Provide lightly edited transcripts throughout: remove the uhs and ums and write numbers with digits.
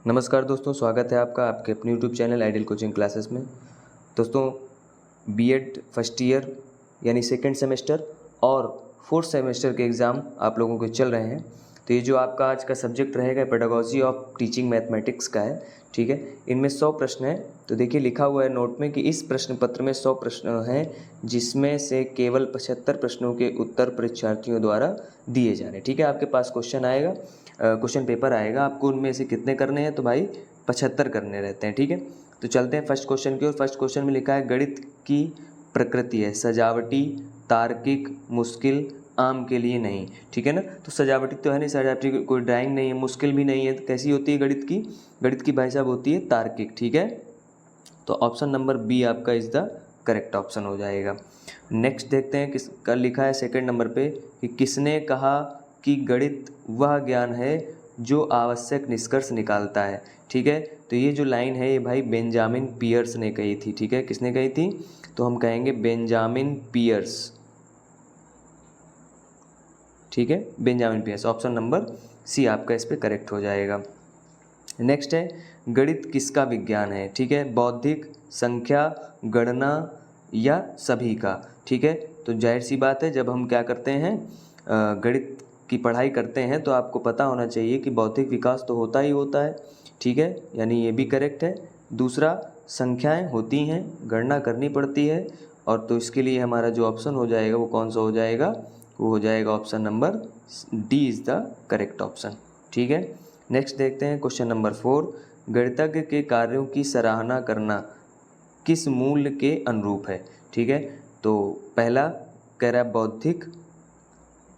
नमस्कार दोस्तों, स्वागत है आपका आपके अपने YouTube channel ideal coaching classes में। दोस्तों, बीएड फर्स्ट ईयर यानी सेकंड सेमेस्टर और फोर्थ सेमेस्टर के एग्ज़ाम आप लोगों के चल रहे हैं। तो ये जो आपका आज का सब्जेक्ट रहेगा पेडागोजी ऑफ टीचिंग मैथमेटिक्स का है, ठीक है। इनमें 100 प्रश्न हैं। तो देखिए लिखा हुआ है नोट में कि इस प्रश्न पत्र में 100 प्रश्न हैं, जिसमें से केवल 75 प्रश्नों के उत्तर परीक्षार्थियों द्वारा दिए जाने, ठीक है। आपके पास क्वेश्चन आएगा, क्वेश्चन पेपर आएगा, आपको उनमें से कितने करने हैं? तो भाई 75 करने रहते हैं, ठीक है। तो चलते हैं फर्स्ट क्वेश्चन की ओर। फर्स्ट क्वेश्चन में लिखा है गणित की प्रकृति है सजावटी, तार्किक, मुश्किल, आम के लिए नहीं, ठीक है ना। तो सजावटी तो है नहीं, सजावटी कोई ड्राइंग नहीं है, मुश्किल भी नहीं है। तो कैसी होती है गणित की? गणित की भाई साहब होती है तार्किक, ठीक है। तो ऑप्शन नंबर बी आपका इज द करेक्ट ऑप्शन हो जाएगा। नेक्स्ट देखते हैं किसका लिखा है सेकंड नंबर पे कि किसने कहा कि गणित वह ज्ञान है जो आवश्यक निष्कर्ष निकालता है, ठीक है। तो ये जो लाइन है ये भाई बेंजामिन पियर्स ने कही थी, ठीक है। किसने कही थी? तो हम कहेंगे बेंजामिन पियर्स, ठीक है, Benjamin Peirce. Option number C आपका इस पे करेक्ट हो जाएगा। नेक्स्ट है गणित किसका विज्ञान है, ठीक है। बौद्धिक, संख्या, गणना या सभी का, ठीक है। तो जाहिर सी बात है, जब हम क्या करते हैं गणित की पढ़ाई करते हैं तो आपको पता होना चाहिए कि बौद्धिक विकास तो होता ही होता है, ठीक है, यानी ये भी करेक्ट है। दूसरा, संख्याएं होती हैं, गणना करनी पड़ती है, और तो इसके लिए हमारा जो ऑप्शन हो जाएगा वो कौन सा हो जाएगा? वो हो जाएगा option number D is the correct option, ठीक है। नेक्स्ट देखते हैं क्वेश्चन नंबर 4, गणितज्ञ के कार्यों की सराहना करना किस मूल्य के अनुरूप है, ठीक है। तो पहला कह रहा है बौद्धिक,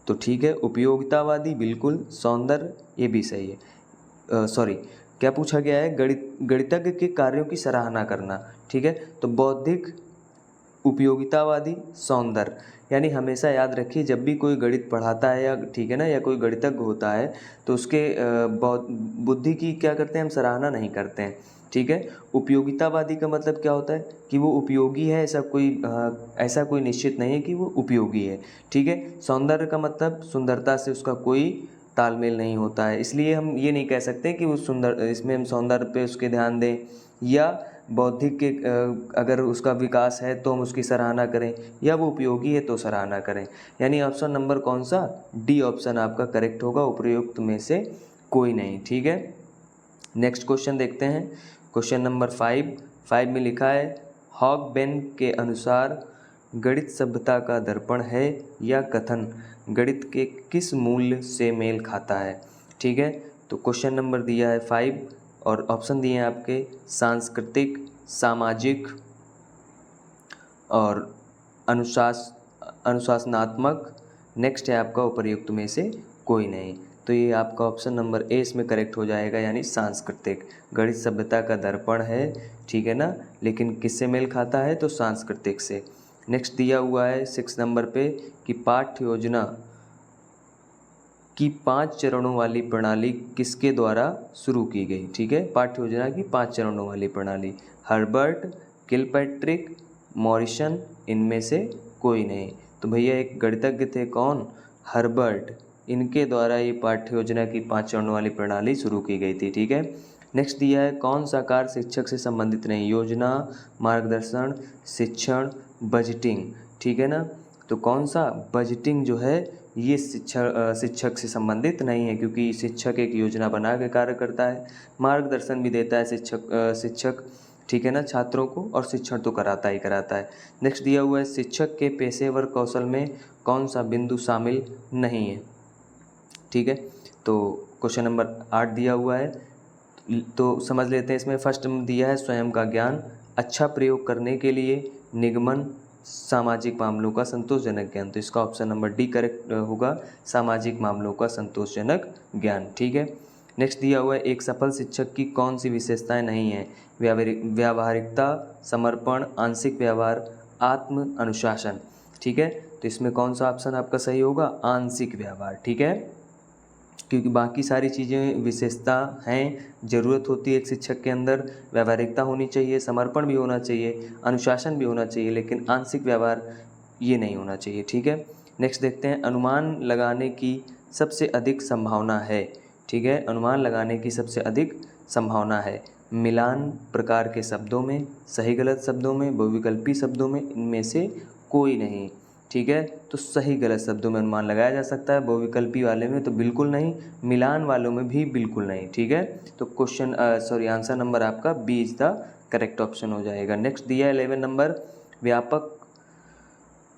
तो ठीक है। उपयोगितावादी बिल्कुल, सौंदर्य ये भी सही है। सॉरी, क्या पूछा गया है? गणितज्ञ के कार्यों की सराहना करना, ठीक है। तो बौद्धिक, उपयोगितावादी, सौंदर्य, यानी हमेशा याद रखिए जब भी कोई गणित पढ़ाता है या ठीक है ना, या कोई गणितज्ञ होता है तो उसके बुद्धि की क्या करते हैं हम? सराहना नहीं करते हैं, ठीक है। उपयोगितावादी का मतलब क्या होता है कि वो उपयोगी है, ऐसा कोई निश्चित नहीं है कि वो उपयोगी है, ठीक है। सौंदर्य का मतलब सुंदरता से उसका कोई तालमेल नहीं होता है, इसलिए हम ये नहीं कह सकते कि वो सुंदर, इसमें हम सौंदर्य पे उसके ध्यान दें, या बौद्धिक के अगर उसका विकास है तो हम उसकी सराहना करें, या वो उपयोगी है तो सराहना करें। यानी ऑप्शन नंबर कौन सा? डी ऑप्शन आपका करेक्ट होगा, उपयुक्त में से कोई नहीं, ठीक है। नेक्स्ट क्वेश्चन देखते हैं क्वेश्चन नंबर 5 में लिखा है हॉगबेन के अनुसार गणित सभ्यता का दर्पण है या कथन गणित के किस मूल्य से मेल खाता है, ठीक है। तो क्वेश्चन नंबर दिया है 5 और ऑप्शन दिए हैं आपके सांस्कृतिक, सामाजिक और अनुशासनात्मक। नेक्स्ट है आपका उपर्युक्त में से कोई नहीं। तो ये आपका ऑप्शन नंबर ए इसमें करेक्ट हो जाएगा, यानी सांस्कृतिक। गणित सभ्यता का दर्पण है, ठीक है ना, लेकिन किससे मेल खाता है? तो सांस्कृतिक से। नेक्स्ट दिया हुआ है 6 नंबर पे कि पाठ्य योजना की 5 चरणों वाली प्रणाली किसके द्वारा शुरू की गई, ठीक है। पाठ्य योजना की 5 चरणों वाली प्रणाली हर्बर्ट, किलपैट्रिक, मॉरिसन, इनमें से कोई नहीं। तो भैया एक गणितज्ञ थे, कौन? हर्बर्ट, इनके द्वारा ये पाठ्य योजना की 5 चरणों वाली प्रणाली शुरू की गई थी, ठीक है। नेक्स्ट दिया है कौन सा कार्य शिक्षक से संबंधित नहीं? योजना, मार्गदर्शन, शिक्षण, बजटिंग, ठीक है ना। तो कौन सा? बजटिंग जो है ये शिक्षक से संबंधित नहीं है, क्योंकि शिक्षक एक योजना बना के कार्य करता है, मार्गदर्शन भी देता है शिक्षक, ठीक है ना, छात्रों को, और शिक्षण तो कराता ही कराता है। नेक्स्ट दिया हुआ है शिक्षक के पेशेवर कौशल में कौन सा बिंदु शामिल नहीं है, ठीक है। तो क्वेश्चन नंबर 8 दिया हुआ है, तो समझ लेते हैं। इसमें फर्स्ट दिया है स्वयं का ज्ञान, अच्छा प्रयोग करने के लिए, निगमन, सामाजिक मामलों का संतोषजनक ज्ञान। तो इसका ऑप्शन नंबर डी करेक्ट होगा, सामाजिक मामलों का संतोषजनक ज्ञान, ठीक है। नेक्स्ट दिया हुआ है एक सफल शिक्षक की कौन सी विशेषताएं नहीं है? व्यावहारिकता, समर्पण, आंशिक व्यवहार, आत्म अनुशासन, ठीक है। तो इसमें कौन सा ऑप्शन आपका सही होगा? आंशिक व्यवहार, ठीक है, क्योंकि बाकी सारी चीज़ें विशेषता हैं, ज़रूरत होती है एक शिक्षक के अंदर, व्यावहारिकता होनी चाहिए, समर्पण भी होना चाहिए, अनुशासन भी होना चाहिए, लेकिन आंशिक व्यवहार ये नहीं होना चाहिए, ठीक है। नेक्स्ट देखते हैं अनुमान लगाने की सबसे अधिक संभावना है ठीक है, अनुमान लगाने की सबसे अधिक संभावना है। मिलान प्रकार के शब्दों में, सही गलत शब्दों में, बहुविकल्पी शब्दों में, इनमें से कोई नहीं। ठीक है, तो सही गलत शब्दों में अनुमान लगाया जा सकता है, बहुविकल्पी वाले में तो बिल्कुल नहीं, मिलान वालों में भी बिल्कुल नहीं। ठीक है, तो आंसर नंबर आपका B is the correct option हो जाएगा। नेक्स्ट दिया है 11 नंबर, व्यापक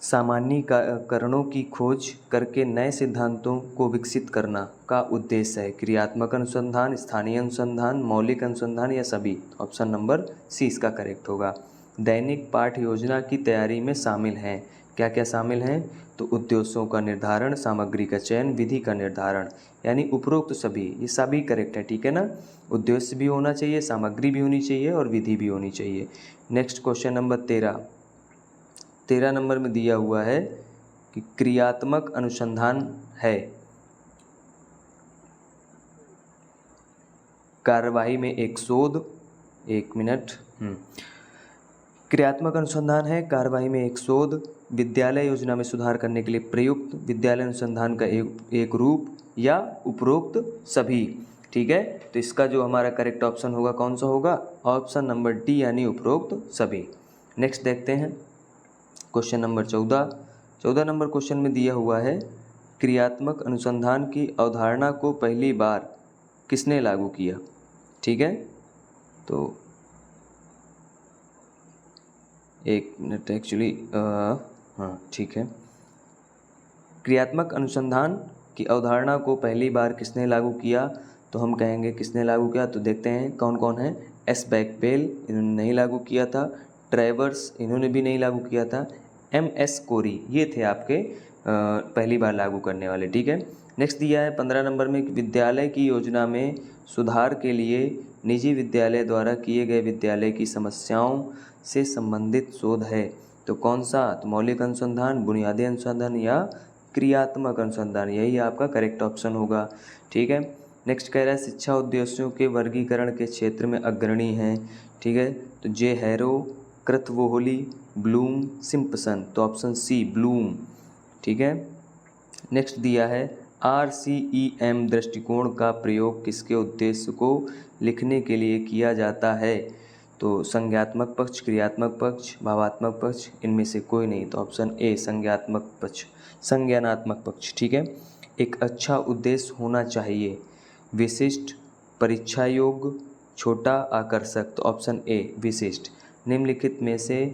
सामान्यीकरणों की खोज करके नए सिद्धांतों को विकसित करना का उद्देश्य है। क्रियात्मक अनुसंधान, स्थानीय अनुसंधान, मौलिक अनुसंधान या सभी। ऑप्शन नंबर सी इसका करेक्ट होगा। दैनिक पाठ योजना की तैयारी में शामिल हैं, क्या क्या शामिल हैं? तो उद्देश्यों का निर्धारण, सामग्री का चयन, विधि का निर्धारण, यानी उपरोक्त सभी, ये सभी करेक्ट है। ठीक है ना, उद्देश्य भी होना चाहिए, सामग्री भी होनी चाहिए और विधि भी होनी चाहिए। नेक्स्ट क्वेश्चन नंबर 13 नंबर में दिया हुआ है कि क्रियात्मक अनुसंधान है कार्यवाही में एक शोध, एक मिनट, क्रियात्मक अनुसंधान है कार्यवाही में एक शोध, विद्यालय योजना में सुधार करने के लिए प्रयुक्त, विद्यालय अनुसंधान का एक रूप या उपरोक्त सभी। ठीक है, तो इसका जो हमारा करेक्ट ऑप्शन होगा कौन सा होगा? ऑप्शन नंबर डी यानी उपरोक्त सभी। नेक्स्ट देखते हैं क्वेश्चन नंबर 14 नंबर क्वेश्चन में दिया हुआ है क्रियात्मक अनुसंधान की अवधारणा को पहली बार किसने लागू किया? ठीक है, तो एक मिनट एक्चुअली हाँ ठीक है, क्रियात्मक अनुसंधान की अवधारणा को पहली बार किसने लागू किया? तो हम कहेंगे किसने लागू किया, तो देखते हैं कौन कौन है। एस बैकपेल, इन्होंने नहीं लागू किया था। ट्रेवर्स, इन्होंने भी नहीं लागू किया था। MS कोरी, ये थे आपके पहली बार लागू करने वाले। ठीक है, नेक्स्ट दिया है 15 नंबर में विद्यालय की योजना में सुधार के लिए निजी विद्यालय द्वारा किए गए विद्यालय की समस्याओं से संबंधित शोध है। तो कौन सा? तो मौलिक अनुसंधान, बुनियादी अनुसंधान या क्रियात्मक अनुसंधान, यही आपका करेक्ट ऑप्शन होगा। ठीक है, नेक्स्ट कह रहा है शिक्षा उद्देश्यों के वर्गीकरण के क्षेत्र में अग्रणी हैं। ठीक है, तो जे हैरो, क्रथवोहली, ब्लूम, सिम्पसन, तो ऑप्शन सी ब्लूम। ठीक है, नेक्स्ट दिया है RCEM दृष्टिकोण का प्रयोग किसके उद्देश्य को लिखने के लिए किया जाता है? तो संज्ञात्मक पक्ष, क्रियात्मक पक्ष, भावात्मक पक्ष, इनमें से कोई नहीं, तो ऑप्शन ए संज्ञात्मक पक्ष, संज्ञानात्मक पक्ष। ठीक है, एक अच्छा उद्देश्य होना चाहिए, विशिष्ट, परीक्षा योग्य, छोटा, आकर्षक, तो ऑप्शन ए विशिष्ट। निम्नलिखित में से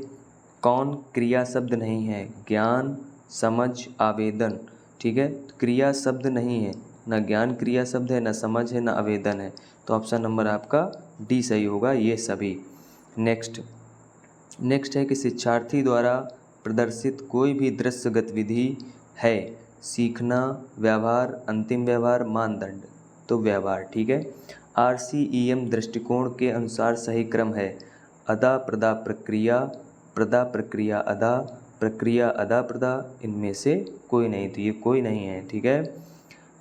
कौन क्रिया शब्द नहीं है? ज्ञान, समझ, आवेदन। ठीक है, तो क्रिया शब्द नहीं है, ना ज्ञान क्रिया शब्द है, ना समझ है, ना आवेदन है, तो ऑप्शन नंबर आपका डी सही होगा, ये सभी। नेक्स्ट है कि शिक्षार्थी द्वारा प्रदर्शित कोई भी दृश्य गतिविधि है सीखना, व्यवहार, अंतिम व्यवहार, मानदंड, तो व्यवहार। ठीक है, RCEM दृष्टिकोण के अनुसार सही क्रम है अदा प्रदा प्रक्रिया, प्रदा प्रक्रिया अदा, प्रक्रिया अदा प्रदा, इनमें से कोई नहीं, तो ये कोई नहीं है। ठीक है,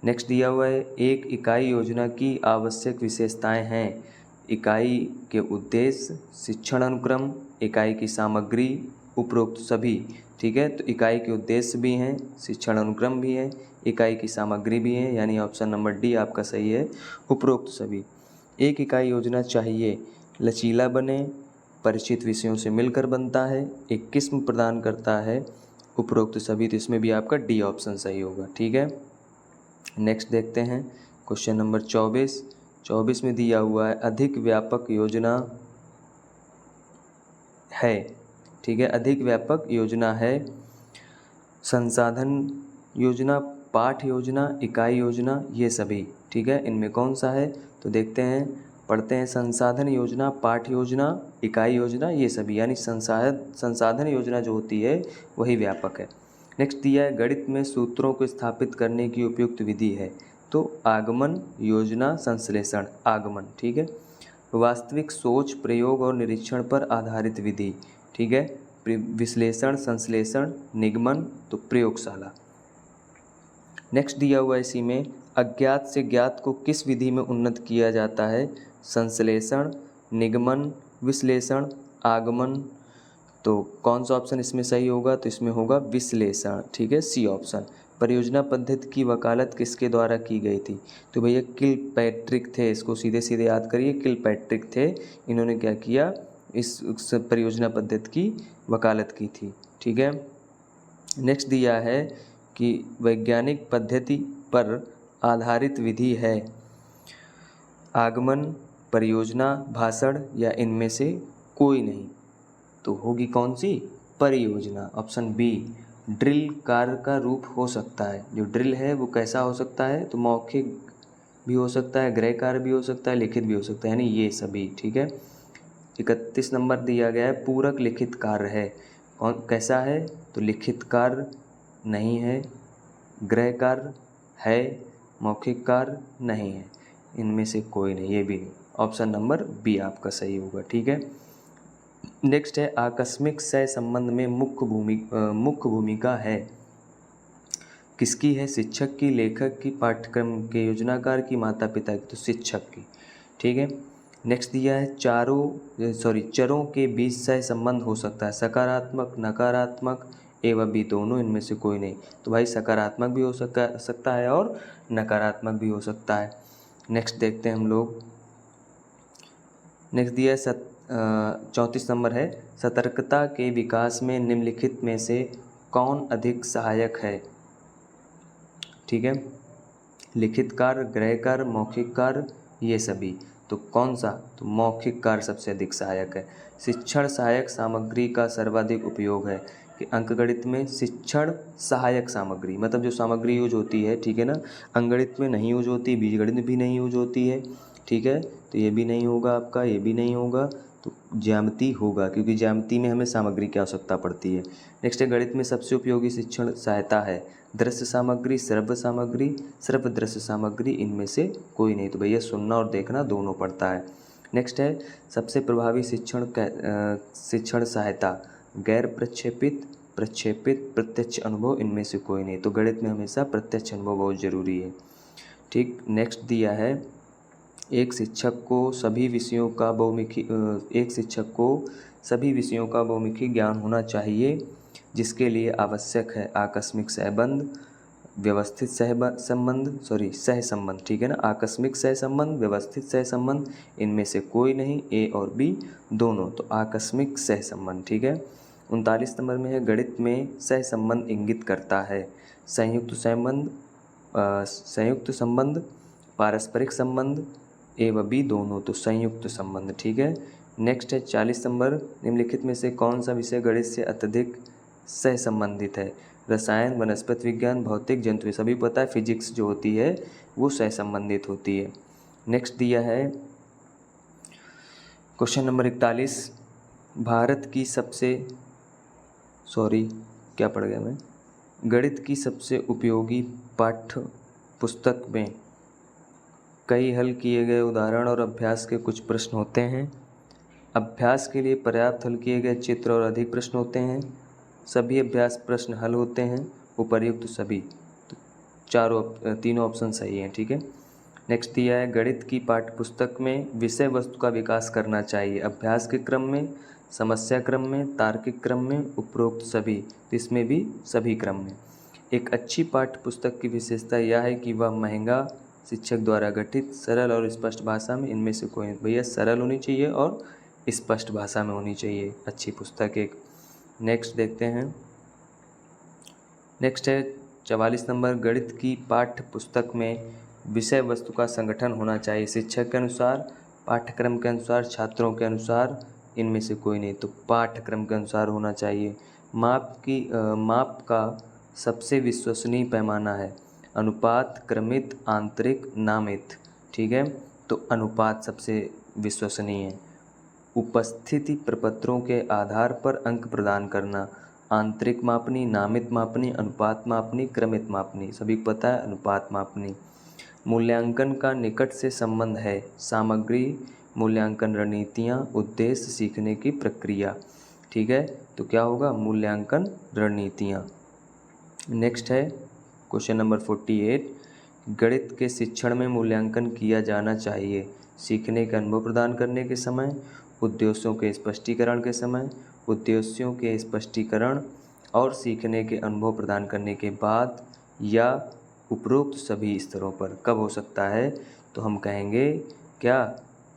नेक्स्ट दिया हुआ है एक इकाई योजना की आवश्यक विशेषताएं हैं। इकाई के उद्देश्य, शिक्षण अनुक्रम, इकाई की सामग्री, उपरोक्त सभी। ठीक है, तो इकाई के उद्देश्य भी हैं, शिक्षण अनुक्रम भी है, इकाई की सामग्री भी है, यानी ऑप्शन नंबर डी आपका सही है, उपरोक्त सभी। एक इकाई योजना चाहिए लचीला बने, परिचित विषयों से मिलकर बनता है, एक किस्म प्रदान करता है, उपरोक्त सभी, तो इसमें भी आपका डी ऑप्शन सही होगा। ठीक है, नेक्स्ट देखते हैं क्वेश्चन नंबर 24 में दिया हुआ है अधिक व्यापक योजना है। ठीक है, अधिक व्यापक योजना है संसाधन योजना, पाठ योजना, इकाई योजना, ये सभी। ठीक है, इनमें कौन सा है? तो देखते हैं, पढ़ते हैं। संसाधन योजना, पाठ योजना, इकाई योजना, ये सभी, यानी संसाधन योजना जो होती है वही व्यापक है। नेक्स्ट दिया है गणित में सूत्रों को स्थापित करने की उपयुक्त विधि है। तो आगमन, योजना, संश्लेषण, आगमन। ठीक है, वास्तविक सोच, प्रयोग और निरीक्षण पर आधारित विधि। ठीक है, विश्लेषण, संश्लेषण, निगमन, तो प्रयोगशाला। नेक्स्ट दिया हुआ इसी में अज्ञात से ज्ञात को किस विधि में उन्नत किया जाता है? संश्लेषण, निगमन, विश्लेषण, आगमन, तो कौन सा ऑप्शन इसमें सही होगा? तो इसमें होगा विश्लेषण। ठीक है, सी ऑप्शन। परियोजना पद्धति की वकालत किसके द्वारा की गई थी? तो भैया किलपैट्रिक थे, इसको सीधे सीधे याद करिए, किलपैट्रिक थे। इन्होंने क्या किया, इस परियोजना पद्धति की वकालत की थी। ठीक है। नेक्स्ट दिया है कि वैज्ञानिक पद्धति पर आधारित विधि है आगमन, परियोजना, भाषण या इनमें से कोई नहीं। तो होगी कौन सी? परियोजना, ऑप्शन बी। ड्रिल कार्य का रूप हो सकता है, जो ड्रिल है वो कैसा हो सकता है? तो मौखिक भी हो सकता है, गृह कार्य भी हो सकता है, लिखित भी हो सकता है, यानी ये सभी। ठीक है। 31 नंबर दिया गया है पूरक लिखित कार्य है, कौन कैसा है? तो लिखित कार्य नहीं है, गृह कार्य है, मौखिक कार्य नहीं है, इनमें से कोई नहीं, ये भी नहीं। ऑप्शन नंबर बी आपका सही होगा। ठीक है। नेक्स्ट है आकस्मिक सह संबंध में मुख्य भूमिका है किसकी है? शिक्षक की, लेखक की, पाठ्यक्रम के योजनाकार की, माता पिता की? तो शिक्षक की। ठीक है। नेक्स्ट दिया है चरों के बीच सह संबंध हो सकता है सकारात्मक, नकारात्मक, ए व बी दोनों, इनमें से कोई नहीं। तो भाई सकारात्मक भी हो सकता है और नकारात्मक भी हो सकता है। नेक्स्ट देखते हैं हम लोग। नेक्स्ट दिया है 34 नंबर है सतर्कता के विकास में निम्नलिखित में से कौन अधिक सहायक है? ठीक है। लिखित कार्य, गृह कार्य, मौखिक कार्य, ये सभी। तो कौन सा? तो मौखिक कार्य सबसे अधिक सहायक है। शिक्षण सहायक सामग्री का सर्वाधिक उपयोग है कि अंकगणित में शिक्षण सहायक सामग्री मतलब जो सामग्री यूज होती है, ठीक है ना, अंकगणित में नहीं यूज होती, बीजगणित में भी नहीं यूज होती है। ठीक है। तो ये भी नहीं होगा आपका, ये भी नहीं होगा, तो ज्यामिति होगा क्योंकि ज्यामिति में हमें सामग्री की आवश्यकता पड़ती है। नेक्स्ट है गणित में सबसे उपयोगी शिक्षण सहायता है दृश्य सामग्री, श्रव्य सामग्री, श्रव्य दृश्य सामग्री, इनमें से कोई नहीं। तो भैया सुनना और देखना दोनों पड़ता है। नेक्स्ट है सबसे प्रभावी शिक्षण सहायता गैर प्रक्षेपित, प्रक्षेपित, प्रत्यक्ष अनुभव, इनमें से कोई नहीं। तो गणित में हमेशा प्रत्यक्ष अनुभव बहुत जरूरी है। ठीक। नेक्स्ट दिया है एक शिक्षक को सभी विषयों का बहुमुखी ज्ञान होना चाहिए जिसके लिए आवश्यक है आकस्मिक सहसंबंध, व्यवस्थित सहसंबंध। ठीक है ना, आकस्मिक सहसंबंध, व्यवस्थित सहसंबंध, इनमें से कोई नहीं, ए और बी दोनों। तो आकस्मिक सहसंबंध। ठीक है। 39 नंबर में है गणित में सहसंबंध इंगित करता है संयुक्त संबंध, पारस्परिक संबंध, ए व बी दोनों। तो संयुक्त संबंध। ठीक है। नेक्स्ट है 40 नंबर निम्नलिखित में से कौन सा विषय गणित से अत्यधिक सह संबंधित है? रसायन, वनस्पति विज्ञान, भौतिक, जंतु, सभी पता है फिजिक्स जो होती है वो सह संबंधित होती है। नेक्स्ट दिया है क्वेश्चन नंबर 41 भारत की गणित की सबसे उपयोगी पाठ्य पुस्तक में कई हल किए गए उदाहरण और अभ्यास के कुछ प्रश्न होते हैं। अभ्यास के लिए पर्याप्त हल किए गए चित्र और अधिक प्रश्न होते हैं। सभी अभ्यास प्रश्न हल होते हैं, उपर्युक्त सभी। तो तीनों ऑप्शन सही हैं। ठीक है। नेक्स्ट दिया है गणित की पाठ्यपुस्तक में विषय वस्तु का विकास करना चाहिए अभ्यास के क्रम में, समस्या क्रम में, तार्किक क्रम में, उपरोक्त सभी। तो इसमें भी सभी क्रम में। एक अच्छी पाठ्यपुस्तक की विशेषता यह है कि वह महंगा, शिक्षक द्वारा गठित, सरल और स्पष्ट भाषा में, इनमें से कोई नहीं। भैया सरल होनी चाहिए और स्पष्ट भाषा में होनी चाहिए अच्छी पुस्तक एक। नेक्स्ट देखते हैं। नेक्स्ट है 44 नंबर गणित की पाठ्य पुस्तक में विषय वस्तु का संगठन होना चाहिए शिक्षक के अनुसार, पाठ्यक्रम के अनुसार, छात्रों के अनुसार, इनमें से कोई नहीं। तो पाठ्यक्रम के अनुसार होना चाहिए। माप का सबसे विश्वसनीय पैमाना है अनुपात, क्रमित, आंतरिक, नामित। ठीक है। तो अनुपात सबसे विश्वसनीय है। उपस्थिति प्रपत्रों के आधार पर अंक प्रदान करना आंतरिक मापनी, नामित मापनी, अनुपात मापनी, क्रमित मापनी, सभी को पता है अनुपात मापनी। मूल्यांकन का निकट से संबंध है सामग्री, मूल्यांकन रणनीतियाँ, उद्देश्य, सीखने की प्रक्रिया। ठीक है। तो क्या होगा? मूल्यांकन रणनीतियाँ। नेक्स्ट है क्वेश्चन नंबर 48 गणित के शिक्षण में मूल्यांकन किया जाना चाहिए सीखने का अनुभव प्रदान करने के समय, उद्देश्यों के स्पष्टीकरण के समय, उद्देश्यों के स्पष्टीकरण और सीखने के अनुभव प्रदान करने के बाद, या उपरोक्त सभी स्तरों पर। कब हो सकता है? तो हम कहेंगे क्या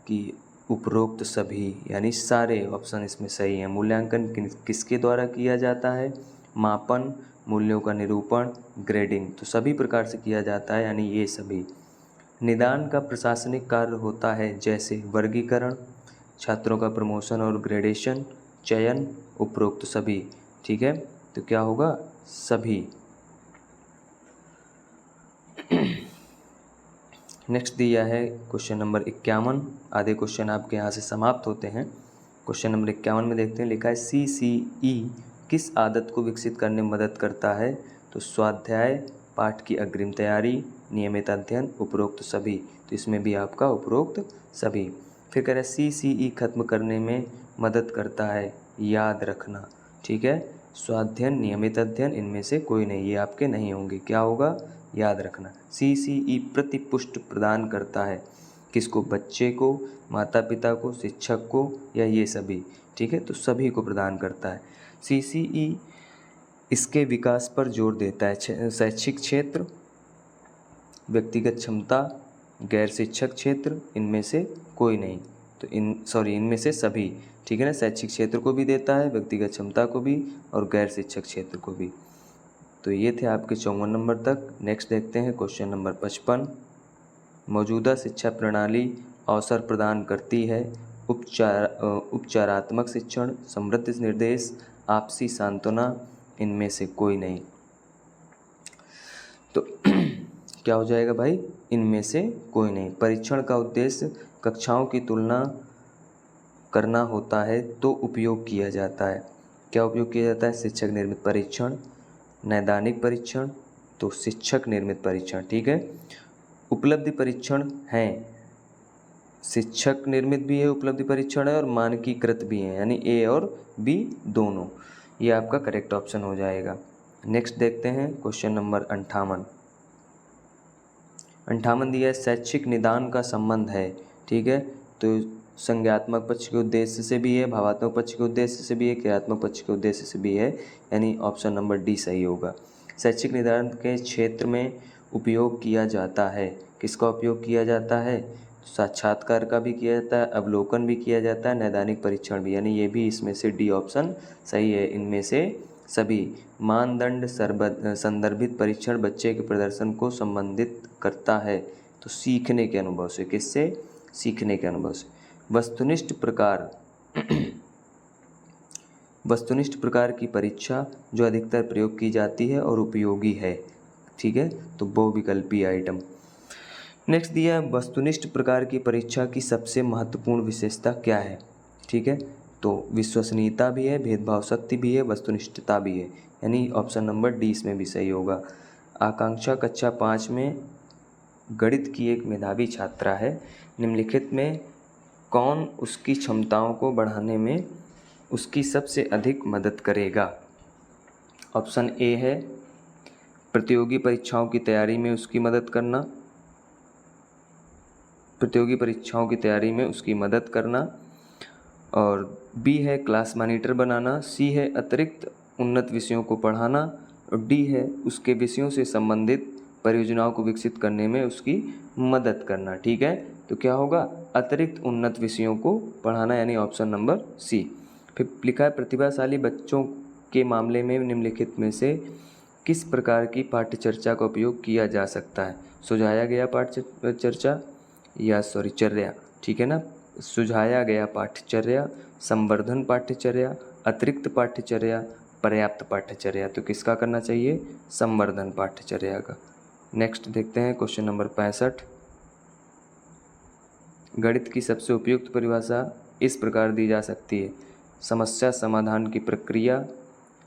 कि उपरोक्त सभी यानी सारे ऑप्शन इसमें सही हैं। मूल्यांकन किसके द्वारा किया जाता है? मापन, मूल्यों का निरूपण, ग्रेडिंग, तो सभी प्रकार से किया जाता है यानी ये सभी। निदान का प्रशासनिक कार्य होता है जैसे वर्गीकरण, छात्रों का प्रमोशन और ग्रेडेशन, चयन, उपरोक्त सभी। ठीक है, तो क्या होगा? सभी। नेक्स्ट दिया है क्वेश्चन नंबर 51। आधे क्वेश्चन आपके यहाँ से समाप्त होते हैं। क्वेश्चन नंबर 51 में देखते हैं, लिखा है CCE किस आदत को विकसित करने में मदद करता है? तो स्वाध्याय, पाठ की अग्रिम तैयारी, नियमित अध्ययन, उपरोक्त सभी। तो इसमें भी आपका उपरोक्त सभी। फिर कह रहा है CCE खत्म करने में मदद करता है, याद रखना। ठीक है, स्वाध्ययन, नियमित अध्ययन, इनमें से कोई नहीं, ये आपके नहीं होंगे। क्या होगा? याद रखना। CCE प्रतिपुष्टि प्रदान करता है, किसको? बच्चे को, माता पिता को, शिक्षक को, या ये सभी। ठीक है, तो सभी को प्रदान करता है। CCE इसके विकास पर जोर देता है। शैक्षिक क्षेत्र, व्यक्तिगत क्षमता, गैर शिक्षक क्षेत्र, इनमें से कोई नहीं। तो इनमें से सभी। ठीक है ना, शैक्षिक क्षेत्र को भी देता है, व्यक्तिगत क्षमता को भी, और गैर शिक्षक क्षेत्र को भी। तो ये थे आपके 54 नंबर तक। नेक्स्ट देखते हैं क्वेश्चन नंबर 55। मौजूदा शिक्षा प्रणाली अवसर प्रदान करती है उपचारात्मक शिक्षण, समृद्ध निर्देश, आपसी सांत्वना, इनमें से कोई नहीं। तो क्या हो जाएगा भाई? इनमें से कोई नहीं। परीक्षण का उद्देश्य कक्षाओं की तुलना करना होता है तो उपयोग किया जाता है। क्या उपयोग किया जाता है? शिक्षक निर्मित परीक्षण, नैदानिक परीक्षण, तो शिक्षक निर्मित परीक्षण। ठीक है, उपलब्धि परीक्षण हैं, शिक्षक निर्मित भी है, उपलब्धि परीक्षण है, और मानकीकृत भी है, यानी A और B दोनों। ये आपका करेक्ट ऑप्शन हो जाएगा। नेक्स्ट देखते हैं क्वेश्चन नंबर 58। 58 दिया है शैक्षिक निदान का संबंध है। ठीक है, तो संज्ञात्मक पक्ष के उद्देश्य से भी है, भावात्मक पक्ष के उद्देश्य से भी है, क्रियात्मक पक्ष के उद्देश्य से भी है, यानी ऑप्शन नंबर D सही होगा। शैक्षिक निदान के क्षेत्र में उपयोग किया जाता है। किसका उपयोग किया जाता है? साक्षात्कार का भी किया जाता है, अवलोकन भी किया जाता है, नैदानिक परीक्षण भी, यानी ये भी इसमें से D ऑप्शन सही है। इनमें से सभी। मानदंड संदर्भित परीक्षण बच्चे के प्रदर्शन को संबंधित करता है, तो सीखने के अनुभव से। किससे? सीखने के अनुभव से। वस्तुनिष्ठ प्रकार की परीक्षा जो अधिकतर प्रयोग की जाती है और उपयोगी है। ठीक है, तो बहुविकल्पीय आइटम। नेक्स्ट दिया है वस्तुनिष्ठ प्रकार की परीक्षा की सबसे महत्वपूर्ण विशेषता क्या है? ठीक है, तो विश्वसनीयता भी है, भेदभाव शक्ति भी है, वस्तुनिष्ठता भी है, यानी ऑप्शन नंबर D इसमें भी सही होगा। आकांक्षा कक्षा 5 में गणित की एक मेधावी छात्रा है। निम्नलिखित में कौन उसकी क्षमताओं को बढ़ाने में उसकी सबसे अधिक मदद करेगा? ऑप्शन A है प्रतियोगी परीक्षाओं की तैयारी में उसकी मदद करना, प्रतियोगी परीक्षाओं की तैयारी में उसकी मदद करना, और B है क्लास मॉनिटर बनाना, C है अतिरिक्त उन्नत विषयों को पढ़ाना, और D है उसके विषयों से संबंधित परियोजनाओं को विकसित करने में उसकी मदद करना। ठीक है, तो क्या होगा? अतिरिक्त उन्नत विषयों को पढ़ाना, यानी ऑप्शन नंबर C। फिर लिखा है प्रतिभाशाली बच्चों के मामले में निम्नलिखित में से किस प्रकार की पाठ्यचर्या का उपयोग किया जा सकता है? सुझाया गया पाठ्यचर्या या चर्या। ठीक है ना, सुझाया गया पाठ्यचर्या, संवर्धन पाठ्यचर्या, अतिरिक्त पाठ्यचर्या, पर्याप्त पाठ्यचर्या। तो किसका करना चाहिए? संवर्धन पाठ्यचर्या का। नेक्स्ट देखते हैं क्वेश्चन नंबर 65। गणित की सबसे उपयुक्त परिभाषा इस प्रकार दी जा सकती है। समस्या समाधान की प्रक्रिया,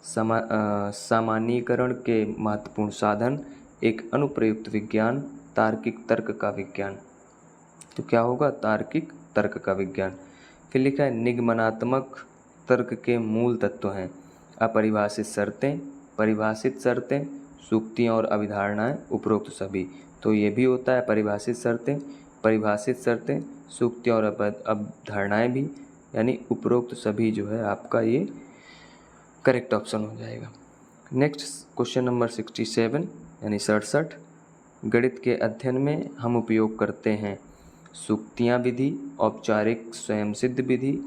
सामान्यीकरण के महत्वपूर्ण साधन, एक अनुप्रयुक्त विज्ञान, तार्किक तर्क का विज्ञान। तो क्या होगा? तार्किक तर्क का विज्ञान। फिर लिखा है निगमनात्मक तर्क के मूल तत्व हैं अपरिभाषित शर्तें, परिभाषित शर्तें, सूक्तियाँ और अभिधारणाएं, उपरोक्त सभी। तो ये भी होता है परिभाषित शर्तें, परिभाषित शर्तें, सूक्तियाँ और अवधारणाएं भी, यानी उपरोक्त सभी जो है आपका ये करेक्ट ऑप्शन हो जाएगा। Next question number 67। यानी 67। गणित के अध्ययन में हम उपयोग करते हैं सूक्तियाँ विधि, औपचारिक स्वयं सिद्ध विधि,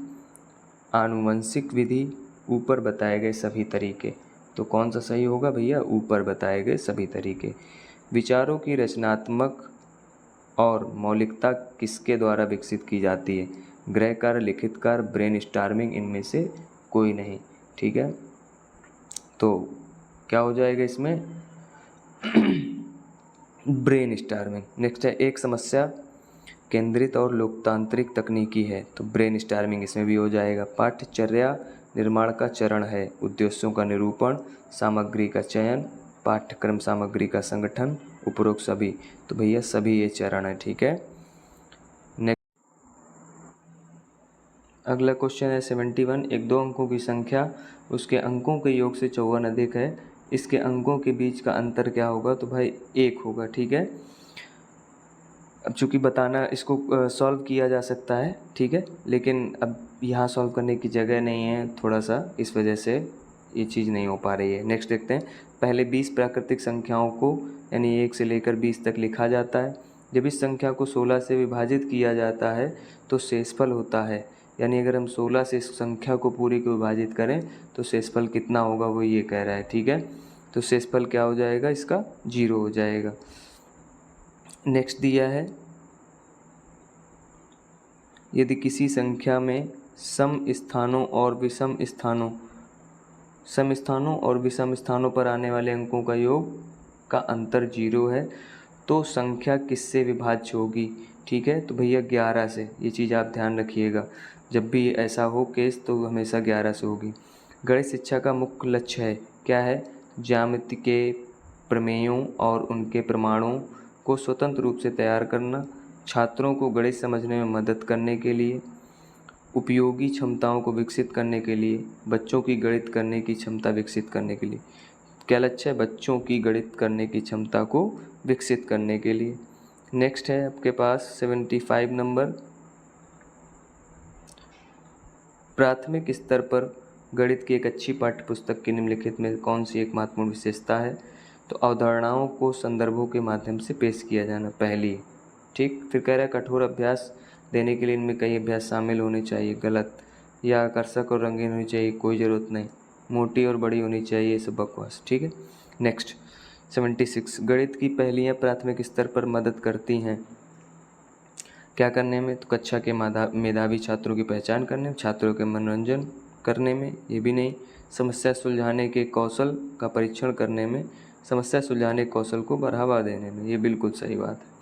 आनुवंशिक विधि, ऊपर बताए गए सभी तरीके। तो कौन सा सही होगा भैया? ऊपर बताए गए सभी तरीके। विचारों की रचनात्मक और मौलिकता किसके द्वारा विकसित की जाती है? गृहकार, लिखित कार्य, ब्रेनस्टॉर्मिंग, इनमें से कोई नहीं। ठीक है, तो क्या हो जाएगा इसमें? ब्रेनस्टॉर्मिंग। नेक्स्ट है, एक समस्या केंद्रित और लोकतांत्रिक तकनीकी है, तो ब्रेनस्टॉर्मिंग इसमें भी हो जाएगा। पाठ्यचर्या निर्माण का चरण है, उद्देश्यों का निरूपण, सामग्री का चयन, पाठ्यक्रम सामग्री का संगठन, उपरोक्त सभी। तो भैया सभी ये चरण है। ठीक है, नेक्स्ट अगला क्वेश्चन है 71। एक दो अंकों की संख्या उसके अंकों के योग से 54 अधिक है, इसके अंकों के बीच का अंतर क्या होगा? तो भाई 1 होगा। ठीक है, अब चूँकि बताना इसको सॉल्व किया जा सकता है, ठीक है, लेकिन अब यहाँ सॉल्व करने की जगह नहीं है थोड़ा सा, इस वजह से ये चीज़ नहीं हो पा रही है। नेक्स्ट देखते हैं, पहले 20 प्राकृतिक संख्याओं को यानी 1 से लेकर 20 तक लिखा जाता है। जब इस संख्या को 16 से विभाजित किया जाता है तो शेषफल होता है, यानी अगर हम 16 से इस संख्या को पूरी को विभाजित करें तो शेषफल कितना होगा वो ये कह रहा है। ठीक है, तो शेषफल क्या हो जाएगा? इसका 0 हो जाएगा। नेक्स्ट दिया है, यदि किसी संख्या में सम स्थानों और विषम स्थानों पर आने वाले अंकों का योग का अंतर 0 है तो संख्या किससे विभाज्य होगी? ठीक है, तो भैया 11 से। ये चीज़ आप ध्यान रखिएगा, जब भी ऐसा हो केस तो हमेशा 11 से होगी। गणित शिक्षा का मुख्य लक्ष्य है क्या है? ज्यामिति के प्रमेयों और उनके प्रमाणों को स्वतंत्र रूप से तैयार करना, छात्रों को गणित समझने में मदद करने के लिए, उपयोगी क्षमताओं को विकसित करने के लिए, बच्चों की गणित करने की क्षमता विकसित करने के लिए। क्या लक्ष्य है? बच्चों की गणित करने की क्षमता को विकसित करने के लिए। नेक्स्ट है आपके पास 75 नंबर, प्राथमिक स्तर पर गणित की एक अच्छी पाठ्यपुस्तक की निम्नलिखित में कौन सी एक महत्वपूर्ण विशेषता है? तो अवधारणाओं को संदर्भों के माध्यम से पेश किया जाना पहली। ठीक, फिर कह रहा है कठोर अभ्यास देने के लिए इनमें कई अभ्यास शामिल होने चाहिए, गलत। या आकर्षक और रंगीन होनी चाहिए, कोई ज़रूरत नहीं। मोटी और बड़ी होनी चाहिए, ये सब बकवास। ठीक है, नेक्स्ट 76, गणित की पहेलियाँ प्राथमिक स्तर पर मदद करती हैं क्या करने में? तो कक्षा के मेधावी छात्रों की पहचान करने में, छात्रों के मनोरंजन करने में, ये भी नहीं। समस्या सुलझाने के कौशल का परीक्षण करने में, समस्या सुलझाने के कौशल को बढ़ावा देने में, ये बिल्कुल सही बात है।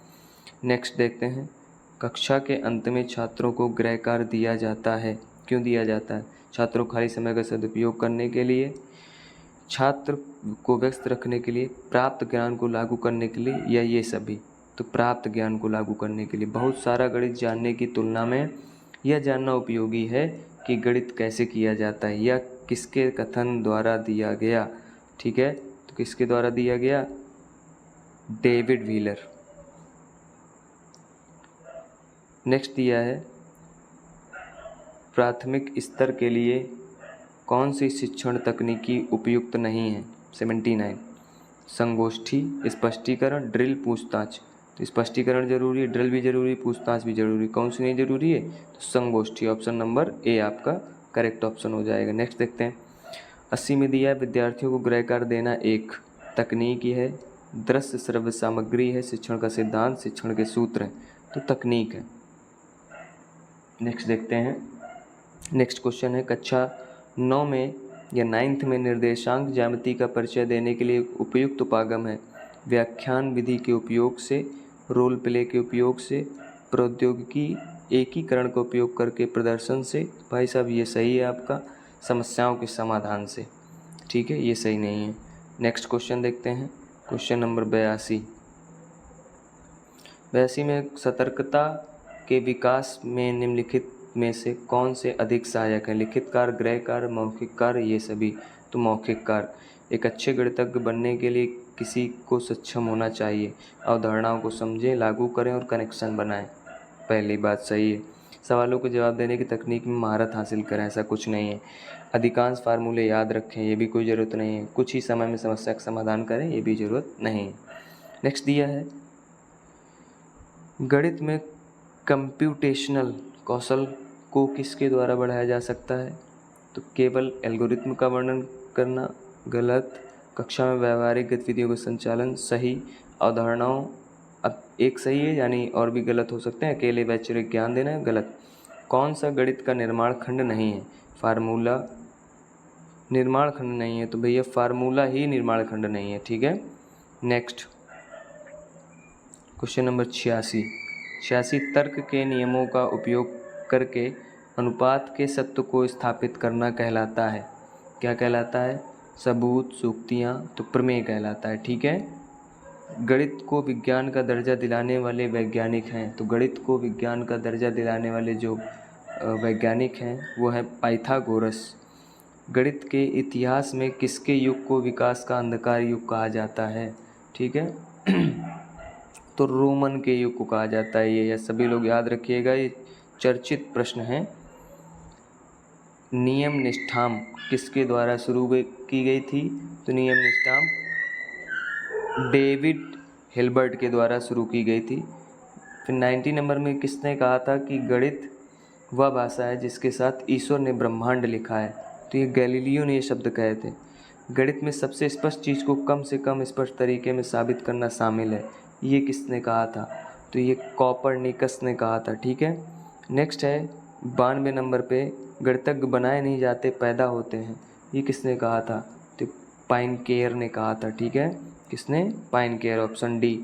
नेक्स्ट देखते हैं, कक्षा के अंत में छात्रों को गृह कार्य दिया जाता है, क्यों दिया जाता है? छात्रों को खाली समय का सदुपयोग करने के लिए, छात्र को व्यस्त रखने के लिए, प्राप्त ज्ञान को लागू करने के लिए, या ये सभी? तो प्राप्त ज्ञान को लागू करने के लिए। बहुत सारा गणित जानने की तुलना में यह जानना उपयोगी है कि गणित कैसे किया जाता है, या किसके कथन द्वारा दिया गया। ठीक है, तो किसके द्वारा दिया गया? David wheeler. नेक्स्ट दिया है, प्राथमिक स्तर के लिए कौन सी शिक्षण तकनीकी उपयुक्त नहीं है? 79, संगोष्ठी, स्पष्टीकरण, ड्रिल, पूछताछ। तो स्पष्टीकरण जरूरी है, ड्रिल भी जरूरी, पूछताछ भी जरूरी, कौन सी नहीं जरूरी है? तो संगोष्ठी। ऑप्शन नंबर ए आपका करेक्ट ऑप्शन हो जाएगा। नेक्स्ट देखते हैं, 80 में दिया है, विद्यार्थियों को गृह कार्य देना एक तकनीक है, दृश्य श्रव्य सामग्री है, शिक्षण का सिद्धांत, शिक्षण के सूत्र हैं, तो तकनीक है। नेक्स्ट देखते हैं, नेक्स्ट क्वेश्चन है, कक्षा 9 में या 9th में निर्देशांक ज्यामिति का परिचय देने के लिए उपयुक्त उपागम है? व्याख्यान विधि के उपयोग से, रोल प्ले के उपयोग से, प्रौद्योगिकी एकीकरण का उपयोग करके प्रदर्शन से। भाई साहब ये सही है आपका, समस्याओं के समाधान से। ठीक है, ये सही नहीं है। नेक्स्ट क्वेश्चन देखते हैं, क्वेश्चन नंबर 82। 82 में सतर्कता के विकास में निम्नलिखित में से कौन से अधिक सहायक हैं? लिखित कार्य, गृह कार्य, मौखिक कार्य, ये सभी। तो मौखिक कार्य। एक अच्छे गणितज्ञ बनने के लिए किसी को सक्षम होना चाहिए, अवधारणाओं को समझें, लागू करें और कनेक्शन बनाएं। पहली बात सही है। सवालों के जवाब देने की तकनीक में महारत हासिल करें, ऐसा कुछ नहीं है। अधिकांश फार्मूले याद रखें, ये भी कोई ज़रूरत नहीं है। कुछ ही समय में समस्या का समाधान करें, ये भी ज़रूरत नहीं है। नेक्स्ट दिया है, गणित में कंप्यूटेशनल कौशल को किसके द्वारा बढ़ाया जा सकता है? तो केवल एल्गोरिथम का वर्णन करना, गलत। कक्षा में व्यवहारिक गतिविधियों का संचालन, सही। अवधारणाओं, अब एक सही है यानी और भी गलत हो सकते हैं। अकेले वैचारिक ज्ञान देना, गलत। कौन सा गणित का निर्माण खंड नहीं है? फार्मूला निर्माण खंड नहीं है, तो भैया फार्मूला ही निर्माण खंड नहीं है, ठीक है। नेक्स्ट क्वेश्चन नंबर 86 तर्क के नियमों का उपयोग करके अनुपात के सत्य को स्थापित करना कहलाता है। क्या कहलाता है? सबूत, सूक्तियाँ, तो प्रमेय कहलाता है, ठीक है। गणित को विज्ञान का दर्जा दिलाने वाले वैज्ञानिक हैं, तो गणित को विज्ञान का दर्जा दिलाने वाले जो वैज्ञानिक हैं वो है पाइथागोरस। गणित के इतिहास में किसके युग को विकास का अंधकार युग कहा जाता है? ठीक है तो रोमन के युग को कहा जाता है। ये सभी लोग याद रखिएगा, ये चर्चित प्रश्न है। नियम निष्ठाम किसके द्वारा शुरू की गई थी? तो नियम निष्ठाम डेविड हिल्बर्ट के द्वारा शुरू की गई थी। फिर 90 नंबर में किसने कहा था कि गणित वह भाषा है जिसके साथ ईश्वर ने ब्रह्मांड लिखा है? तो ये गैलीलियो ने ये शब्द कहे थे। गणित में सबसे स्पष्ट चीज़ को कम से कम स्पष्ट तरीके में साबित करना शामिल है, ये किसने कहा था? तो ये कोपरनिकस ने कहा था, ठीक है। नेक्स्ट है 92 नंबर पे, गणितज्ञ बनाए नहीं जाते पैदा होते हैं, ये किसने कहा था? तो पाइनकेयर ने कहा था, ठीक है। किसने? पाइनकेयर, ऑप्शन डी।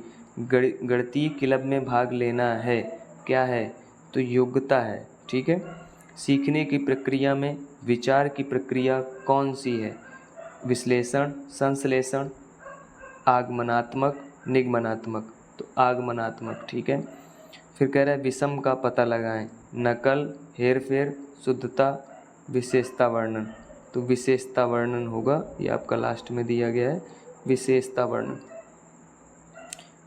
गणितीय क्लब में भाग लेना है, क्या है? तो योग्यता है, ठीक है। सीखने की प्रक्रिया में विचार की प्रक्रिया कौन सी है? विश्लेषण, संश्लेषण, आगमनात्मक, निगमनात्मक, तो आगमनात्मक, ठीक है। फिर कह रहा है विषम का पता लगाएं, नकल, हेरफेर, शुद्धता, विशेषता वर्णन, तो विशेषता वर्णन होगा, ये आपका लास्ट में दिया गया है, विशेषता वर्णन।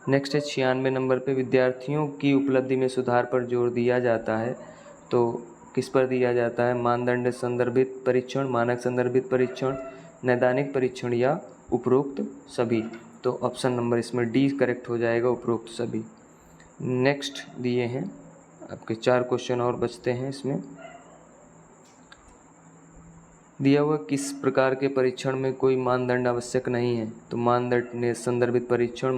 नेक्स्ट है 96 नंबर पे, विद्यार्थियों की उपलब्धि में सुधार पर जोर दिया जाता है, तो किस पर दिया जाता है? मानदंड संदर्भित परीक्षण, मानक संदर्भित परीक्षण, नैदानिक परीक्षण या उपरोक्त सभी। तो ऑप्शन नंबर इसमें डी करेक्ट हो जाएगा, उपरोक्त सभी। नेक्स्ट दिए हैं आपके 4 क्वेश्चन और बचते हैं इसमें। दिया हुआ किस प्रकार के परीक्षण में कोई मानदंड आवश्यक नहीं है? तो मानदंड संदर्भित परीक्षण,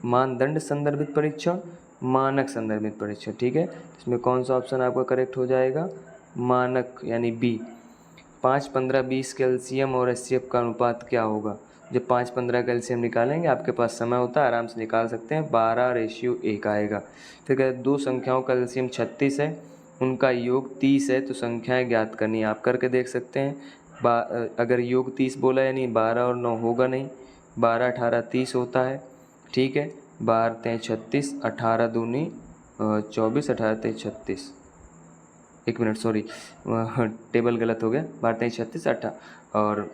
मानदंड संदर्भित परीक्षण, मानक संदर्भित परीक्षण, ठीक है। इसमें कौन सा ऑप्शन आपका करेक्ट हो जाएगा? मानक यानी बी। 5, 15, 20 कैल्शियम और HCF का अनुपात क्या होगा? जब 5, 15 कैल्शियम निकालेंगे, आपके पास समय होता है, आराम से निकाल सकते हैं, 12:1 आएगा। फिर कहते हैं 2 संख्याओं का कैल्शियम 36 है, उनका योग 30 है, तो संख्याएं ज्ञात करनी है। आप करके देख सकते हैं। अगर योग 30 बोला यानी 12 और 9 होगा नहीं, 12, 18, 30 होता है, ठीक है। 12, 3, 36, 18 दूनी 24, 18, 3, 36, 1 मिनट सॉरी टेबल गलत हो गया। 12, 3, 36, 18 और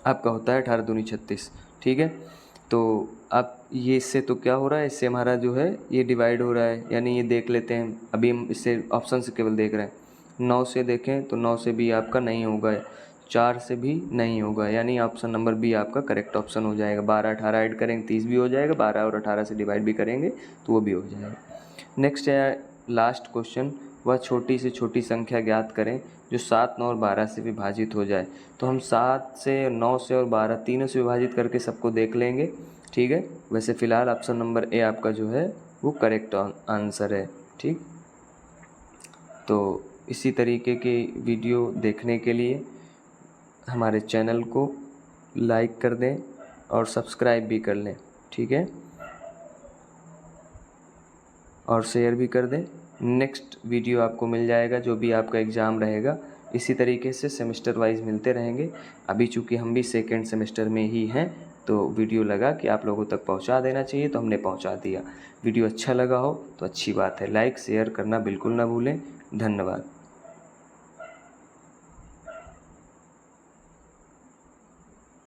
आपका होता है 18 दूनी 36, ठीक है। तो आप ये इससे तो क्या हो रहा है, इससे हमारा जो है ये डिवाइड हो रहा है, यानी ये देख लेते हैं। अभी हम इससे ऑप्शन से केवल देख रहे हैं। 9 से देखें तो 9 से भी आपका नहीं होगा, 4 से भी नहीं होगा, यानी ऑप्शन नंबर बी आपका करेक्ट ऑप्शन हो जाएगा। 12, 18 ऐड करेंगे 30 भी हो जाएगा, 12 और 18 से डिवाइड भी करेंगे तो वो भी हो जाएगा। नेक्स्ट है लास्ट क्वेश्चन, वह छोटी से छोटी संख्या ज्ञात करें जो 7, 9 और 12 से विभाजित हो जाए। तो हम 7 से, 9 से और 12 तीनों से विभाजित करके सबको देख लेंगे, ठीक है। वैसे फ़िलहाल ऑप्शन नंबर ए आपका जो है वो करेक्ट आंसर है, ठीक। तो इसी तरीके के वीडियो देखने के लिए हमारे चैनल को लाइक कर दें और सब्सक्राइब भी कर लें, ठीक है, और शेयर भी कर दें। नेक्स्ट वीडियो आपको मिल जाएगा जो भी आपका एग्ज़ाम रहेगा। इसी तरीके से सेमेस्टर वाइज मिलते रहेंगे। अभी चूँकि हम भी सेकेंड सेमेस्टर में ही हैं, तो वीडियो लगा कि आप लोगों तक पहुंचा देना चाहिए, तो हमने पहुंचा दिया। वीडियो अच्छा लगा हो तो अच्छी बात है, लाइक शेयर करना बिल्कुल ना भूलें। धन्यवाद।